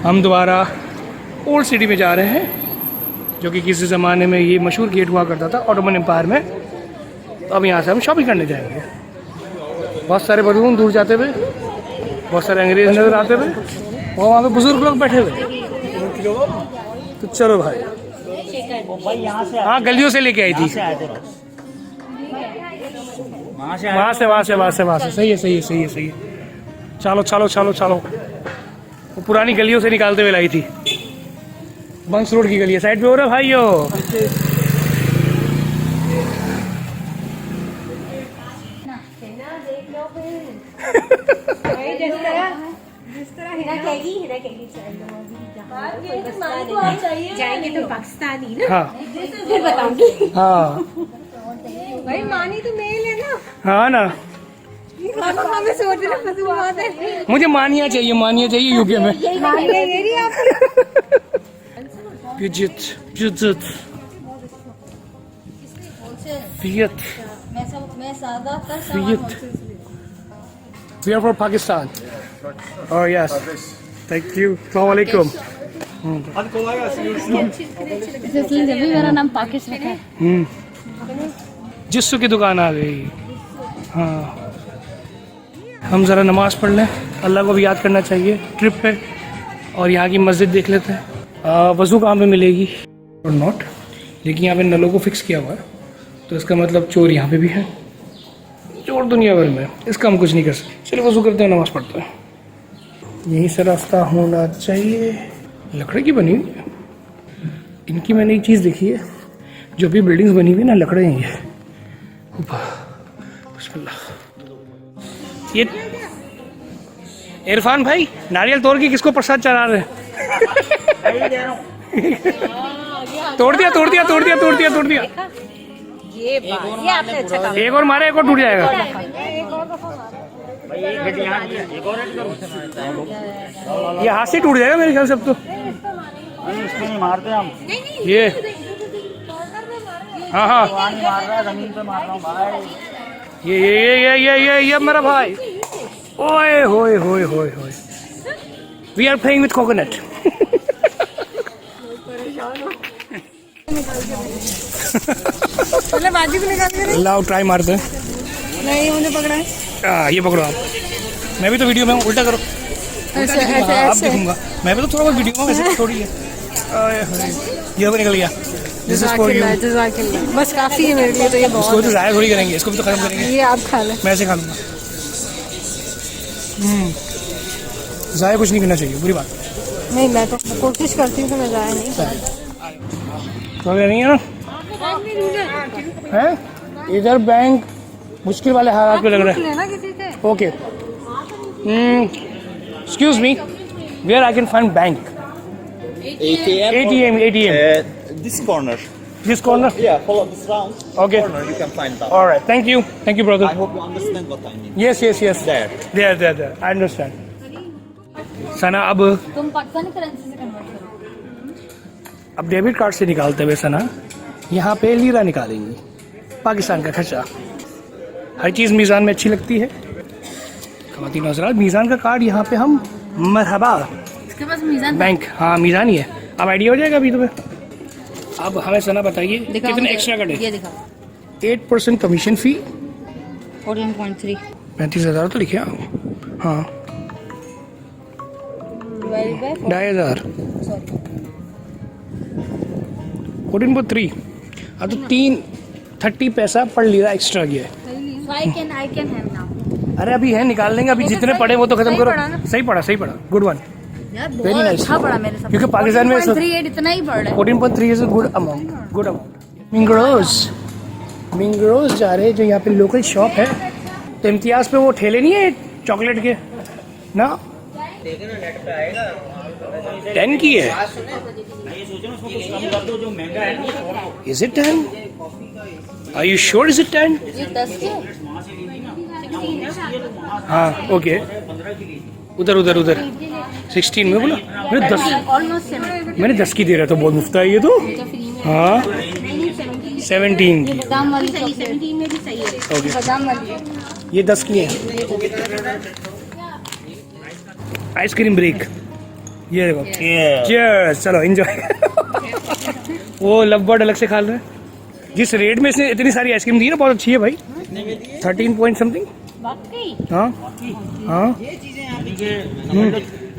हम दोबारा old city में जा रहे हैं, जो कि किसी ज़माने में ये मशहूर गेट हुआ करता था ऑटोमन एम्पायर में। तो अब यहाँ से हम शॉपिंग करने जाएंगे। बहुत सारे बलून दूर जाते हुए, बहुत सारे अंग्रेज नज़र आते हुए, और वहाँ पे बुजुर्ग लोग बैठे हुए। तो चलो भाई। हाँ, गलियों से लेके आई थी, वहाँ से। सही है। चलो। वो पुरानी गलियों से निकालते हुए लाई थी। बंस रोड की गली है, साइड पे हो रहा है भाइयों। जाएंगे तो पाकिस्तानी ना। हाँ फिर बताऊंगी। हाँ भाई मानी तो मेल है ना। हाँ ना, हमें सोच रहा मुझे मानिया चाहिए यूके में। We are from Pakistan. Oh yes. Thank you. Assalamualaikum. इसलिए जब भी मेरा नाम पाकिश रखा है। जिस्सू की दुकान आ गई। हाँ, हम ज़रा नमाज़ पढ़ लें, अल्लाह को भी याद करना चाहिए ट्रिप पे, और यहाँ की मस्जिद देख लेते हैं। वज़ू कहाँ पे मिलेगी और नॉट, लेकिन यहाँ पे नलों को फिक्स किया हुआ है, तो इसका मतलब चोर यहाँ पे भी है, चोर दुनिया भर में, इसका हम कुछ नहीं कर सकते। चलिए वज़ू करते हैं, नमाज़ पढ़ते हैं। यहीं से रास्ता होना चाहिए। लकड़े की बनी हुई है इनकी। मैंने एक चीज़ देखी है, जो भी बिल्डिंग्स बनी हुई ना, लकड़े हैं ये। ये इरफान भाई नारियल तोड़ के किसको प्रसाद चढ़ा रहे हैं? तोड़ दिया। ये आपने अच्छा काम। एक और मारे, एक और टूट जाएगा। ये हाथ से टूट जाएगा मेरे ख्याल से अब तो। इसमें मारते हम ये हाँ मार रहा है, जमीन पे मार रहा हूँ भाई। ये मेरा भाई। ओए होए। We are playing with coconut. बाजी भी निकाल के लाओ ट्राई मारते हैं। नहीं, मुझे पकड़ा है। ये पकड़ो आप। मैं भी तो वीडियो में हूँ, उल्टा करो। आप दिखूंगा मैं भी तो थोड़ा बहुत वीडियो में, वैसे थोड़ी है। ये भी निकल गया। जज़ाकिल्लाह। बस काफी है मेरे लिए तो ये बहुत। इसको तो ज़ाया थोड़ी करेंगे, इसको भी तो खत्म करेंगे। ये आप खा लें। मैं ऐसे खा लूँगा। ज़ाया कुछ नहीं करना चाहिए, बुरी बात। नहीं, मैं तो कोशिश करती हूँ कि मैं जाया नहीं। तो नहीं है ना, है इधर बैंक मुश्किल वाले हालात पे लग रहे हैं। Okay, excuse me, where I can find bank? ATM. This corner. This corner? Yeah, follow this round. Okay. Corner, you can find that. All right. Thank you, brother. I hope you understand what I mean. Yes. There. I understand. सना, अब तुम Pakistani currency से convert करो। अब debit card से निकालते हुए सना यहाँ पे लीरा निकालेंगी। पाकिस्तान का खर्चा, हर चीज़ मीज़ान में अच्छी लगती है। ख़वातीन हज़रात, मीज़ान का कार्ड यहाँ पे हम मरहबा। इसके पास मीज़ान बैंक, हाँ मीज़ान ही है। अब आइडिया हो जाएगा अभी तुम्हें। अब हमें सना बताइए कितने एक्स्ट्रा कटे? ये दिखाओ। 8% कमीशन फ़ी। 14.3। 35,000 तो लिखे हाँ। 2,500। 14.3। हाँ तो 30 पैसा पढ़ लिया एक्स्ट्रा किया है। I can have now। अरे अभी है, निकाल लेंगे। अभी जितने पढ़े वो तो खत्म करो। सही पढ़ा। Good one. Very nice. अच्छा पड़ा मेरे साथ, क्योंकि पाकिस्तान में 14.38 इतना ही पड़ रहा है। 14.3 इज अ गुड अमाउंट। मिंगरोज जा रहे हैं, जो यहाँ पे लोकल शॉप है। तो इम्तियाज पे वो ठेले नहीं है चॉकलेट के ना, 10 की है। Is it 10? Are you sure? Is it 10? ये 10 के। हाँ ओके, उधर 16 में बोला मैंने 10। मैंने 10 की दे रहा था, बहुत मुफ्त है ये तो। हाँ 17 की। बादाम वाली 17 में भी सही है। ओके, बादाम वाली ये 10 की है। आइसक्रीम ब्रेक ये देखो, चीयर्स, चलो एंजॉय। वो लव बर्ड अलग से खा रहे हैं। जिस रेट में इसने इतनी सारी आइसक्रीम दी ना, बहुत अच्छी है भाई। 13 पॉइंट समथिंग। हाँ हाँ,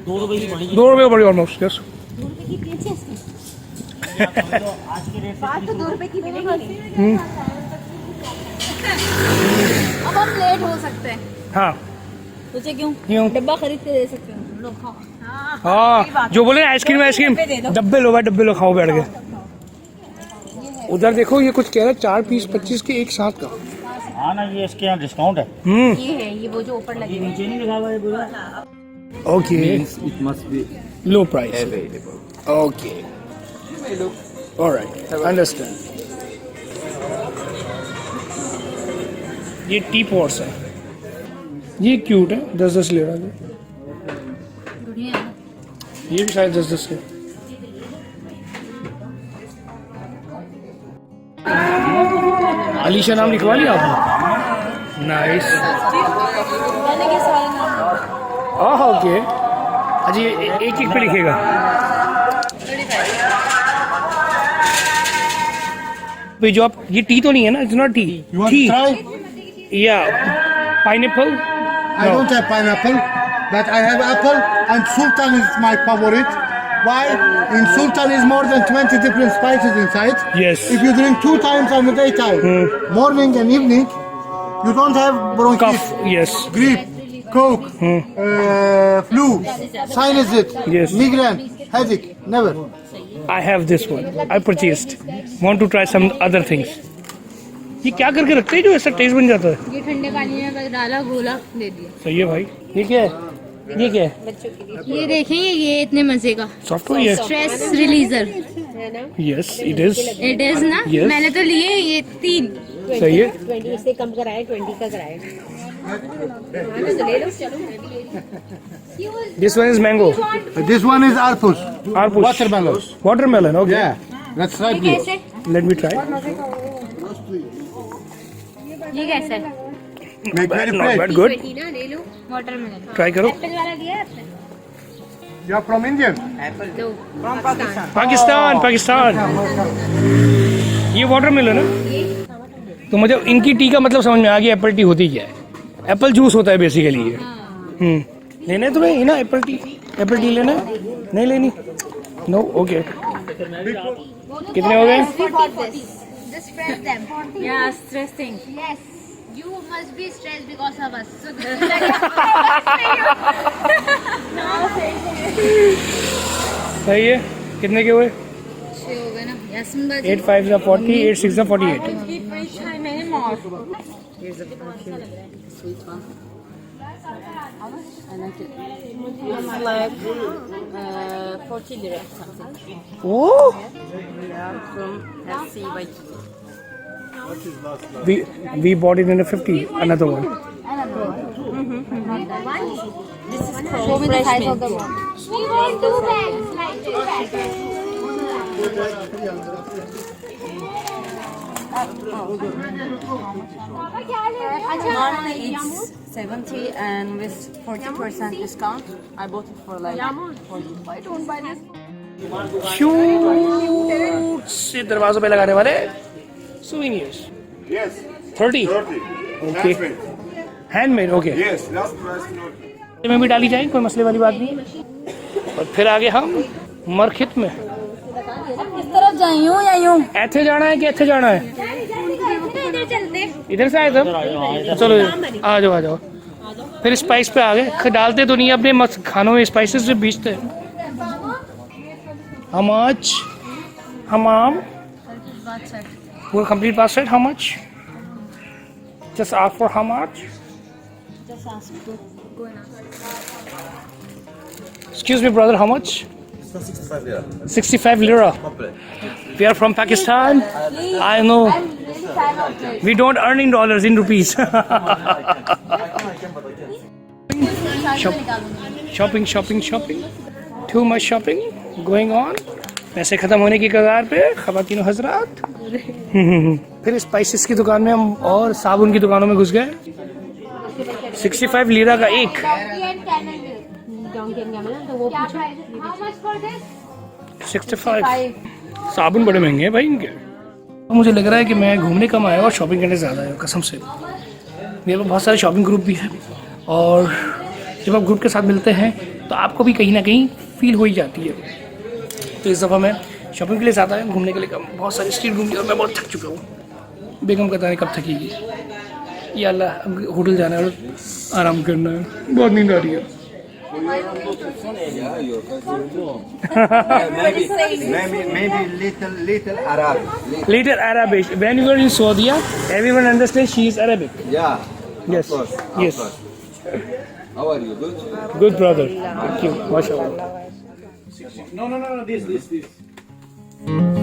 2 रुपये बड़ी ऑलमोस्ट। यस, अब हम लेट हो सकते हैं। हाँ सोचे क्यों डब्बा खरीद के दे सकते हैं लोग। हाँ, जो बोले आइसक्रीम आइसक्रीम, डब्बे लो खाओ बैठ के। उधर देखो, ये कुछ कह रहा है 4 पीस 25 के एक साथ का। हाँ ना, ये इसके यहाँ डिस्काउंट है। ये है, ये वो जो ऊपर लगे नीचे नहीं लिखा हुआ है पूरा। Okay, it must be low price. Okay, alright, understand. ये टी पॉट्स है, ये क्यूट है, 10-10 ले रहा है। ये भी शायद 10-10 है। अलीशा नाम लिखवा लिया आपने? नाइस। ओह ओके, अच्छा ये एक पे लिखेगा। भाई जो आप, ये टी तो नहीं है ना? It's not T. टी या pineapple? I don't have pineapple, but I have apple, and sultan is my favorite. Why? In sultan is more than 20 different spices inside. Yes. If you drink 2 times on the daytime, morning and evening, you don't have bronchitis, Cough, yes. grippe, coke, flu, sinus, Yes. migraine, headache. Never. I have this one. I purchased. Want to try some other things. ये क्या करके रखते हैं जो ऐसा test बन जाता है? ये ठंडे पानी में बस डाला, घोला, दे दिया। सही है भाई। ये क्या है? ये क्या है? ये देखेंगे, ये इतने मजे का सॉफ्टवेयर है। स्ट्रेस रिलीजर। यस, इट इज ना? Yes. मैंने तो लिए ये 3। सही है। 20 से कम कराए, 20 का कराए। This one is mango. This one is arpus. Arpus. Watermelon. Watermelon, okay. Yeah. Let's try please. Let me try. ये कैसा है? Make very Not fresh. bad, good. ले लो। वाटरमेलन Try करो। एप्पल वाला दिया है आपने? You are from India? दो। पाकिस्तान। ये वाटरमेलन है। तो मुझे इनकी टी का मतलब समझ में आ गया, एप्पल टी होती क्या है। एप्पल जूस होता है बेसिकली ये। लेना है तुम्हें ना एप्पल टी? एप्पल टी लेना है? नहीं लेनी? No, okay. कितने हो गए? Just stress them. Yeah, stressing. Yes. You must be stressed because of us. So this is like सही है। कितने के हुए? 6 हो गए ना? यास्मीन बाजी। 8 5 40, 8 6 48। It's like 40 lira something. Oh, Yeah, from SCY. we bought it in a 50. Another one. This is Show called me the fresh size of mint. the one. We want 2 bags, like 2 bags. Normally it's 70 and with 40% discount, I bought it for like 40. I don't buy this. Cute से दरवाजों पे लगाने वाले souvenirs. Yes, 30. 30. Okay. Handmade, okay. Yes, last price not. में भी डाली जाए, कोई मसले वाली बात नहीं। और फिर आगे हम मरखित में। किस तरफ जाए, यूं या यूं? ऐसे जाना है कि ऐसे जाना है? इधर चलते। इधर से आए थे? चलो आ जाओ। फिर स्पाइस पे आ गए। डालते तो नहीं अपने खानों में, स्पाइसेस से बेचते। How much? Hamam? We'll complete bath set. How much? Just ask for how much? Just ask to go and ask. Excuse me, brother. How much? 65 lira. 65 lira. We are from Pakistan. I know. We don't earn in dollars, in rupees. Shopping. Too much shopping going on. पैसे खत्म होने की कगार पे ख़वातीनो हजरात। फिर spices की दुकान में हम और साबुन की दुकानों में घुस गए। 65 लीरा का एक। इंडिया में ना, तो वो पूछो। How much for this? 65। साबुन बड़े महंगे हैं भाई इनके। तो मुझे लग रहा है कि मैं घूमने कम आया और शॉपिंग करने ज़्यादा आया कसम से। मेरे पास बहुत सारे शॉपिंग ग्रुप भी है और जब आप ग्रुप के साथ मिलते हैं तो आपको भी कहीं ना कहीं फील हो ही जाती है। तो इस दफ़ा मैं शॉपिंग के लिए ज़्यादा आया, घूमने के लिए कम। बहुत सारी स्ट्रीट घूम लिया और मैं बहुत थक चुका हूँ। बेगम कहता है कब थकेगी। या अल्लाह, अब होटल जाना है और आराम करना है, बहुत नींद आ रही है। maybe little Arabic. Little Arabic. When you were in Saudi, everyone understands she is Arabic. Yeah. Yes. Of course. Yes. Of course. How are you? Good. Good brother. Thank you. MashaAllah. No, this.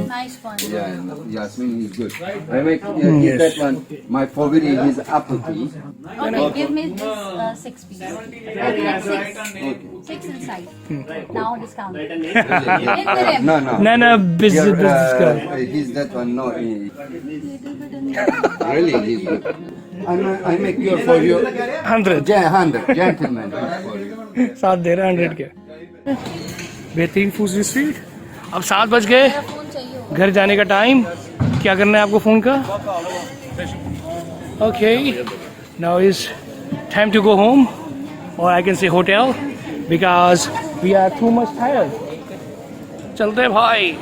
Nice one. Yeah, Yasmin is good. I make eat that one. My favorite is apple tea. Okay, give me this 6 piece. Okay, 6. Okay. 6 inside. Now discount. No. No, business Your, guy. he's that one. No. Really, he's good. I make your for you. 100. 100 gentlemen for you. साथ दे रहा 100 के। बेहतरीन food street. अब 7 बज गए, घर जाने का टाइम। क्या करना है आपको फ़ोन का? Okay, now is time to go home और I can say hotel because we are too much tired. चलते हैं भाई।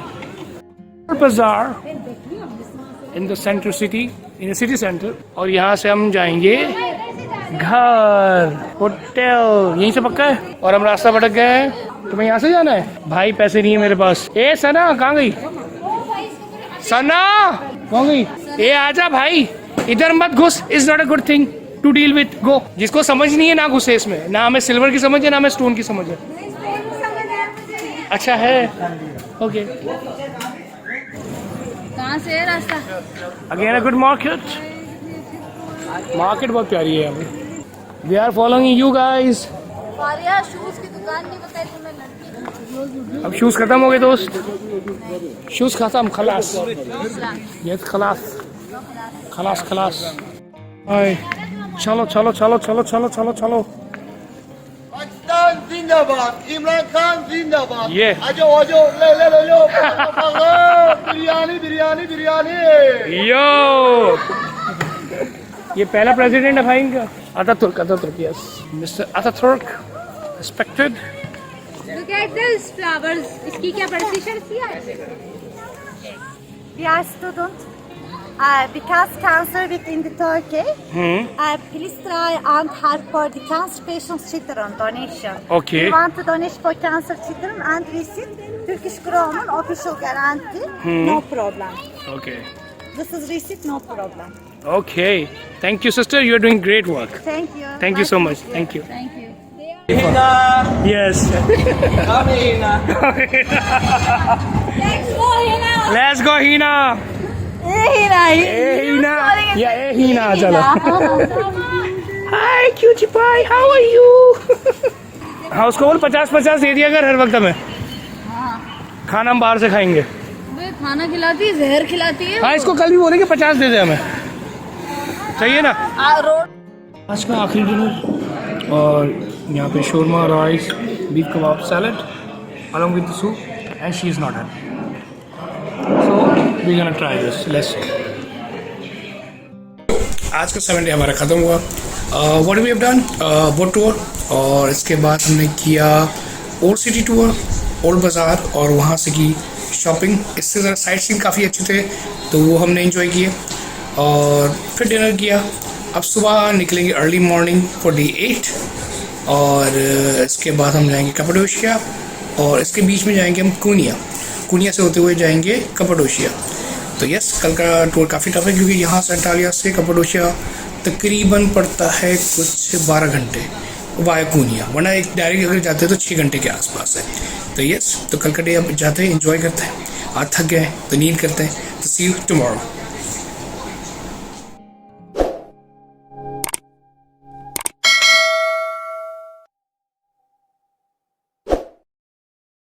Bazaar in the centre city, in the city centre, और यहाँ से हम जाएंगे घर। होटल यहीं से पक्का है और हम रास्ता भटक गए हैं। तुम्हें यहाँ से जाना है? भाई पैसे नहीं है मेरे पास। ए सना कहाँ गई? सना कहाँ गई? ए आजा भाई, इधर मत घुस। Is not a good thing to deal with. Go. जिसको समझ नहीं है ना घुसे इसमें। ना हमें सिल्वर की समझ है ना हमें स्टोन की समझ है। अच्छा है, ओके। कहाँ से है रास्ता? Again a good market. Market बहुत प्यारी है यहाँ पे। We are following you guys. Shoes की दुकान नहीं बताई तुम्हें लड़की। अब शूज खत्म हो गए दोस्त, शूज खत्म, खलास। ये खलास खलास खलास। हाय चलो चलो चलो चलो चलो चलो चलो। पाकिस्तान जिंदाबाद, इमरान खान जिंदाबाद। ये आजो ले बिरयानी। यो, ये पहला प्रेसिडेंट है भाई इनका। Ataturk, yes, mister Ataturk, respected. Look at these flowers. इसकी क्या प्रशिक्षण किया है? We are students. Because cancer week in the Turkey, please try and help for the cancer patients children donation. Okay. We want to donate for cancer children and receive Turkish Crown official guarantee. No problem. Okay. This is receipt, no problem. Okay. Thank you, sister. You are doing great work. Thank you. Thank you so much. Thank you. Thank you. Yes. Let's go, Hina. Hina. Yeah, Hina. चलो. Hi, cutie pie. How are you? हाँ, उसको बोल 50-50 दे दिया कर हर वक्त हमें। खाना हम बाहर से खाएंगे। खाना खिलाती है, जहर खिलाती है। हाँ, इसको कल भी बोलेंगे 50 दे दे हमें। चाहिए ना? आज का आखिरी डिनर, और यहाँ पे shawarma, rice, beef kebab, salad along with the soup, and she is not happy. So we're gonna try this. Let's see. आज का 7 डे हमारा ख़त्म हुआ। What we have done? Boat tour, और इसके बाद हमने किया ओल्ड सिटी टूर, ओल्ड बाज़ार, और वहाँ से की शॉपिंग। इससे ज़रा साइट सीइंग काफ़ी अच्छे थे तो वो हमने एंजॉय किए, और फिर डिनर किया। अब सुबह निकलेंगे अर्ली मॉर्निंग फॉर डे 8, और इसके बाद हम जाएंगे कपाडोशिया, और इसके बीच में जाएंगे हम कुनिया से होते हुए जाएंगे कपाडोशिया। तो यस, कल का टूर काफ़ी टफ है क्योंकि यहाँ से अंटालिया से कपाडोशिया तकरीबन पड़ता है कुछ 12 घंटे वाया कुनिया, वरना एक डायरेक्ट अगर जाते हैं तो 6 घंटे के आसपास है। तो यस, तो कल का डे अब जाते हैं, एंजॉय करते हैं। आज थक गए तो नींद करते हैं। तो सी यू टुमारो।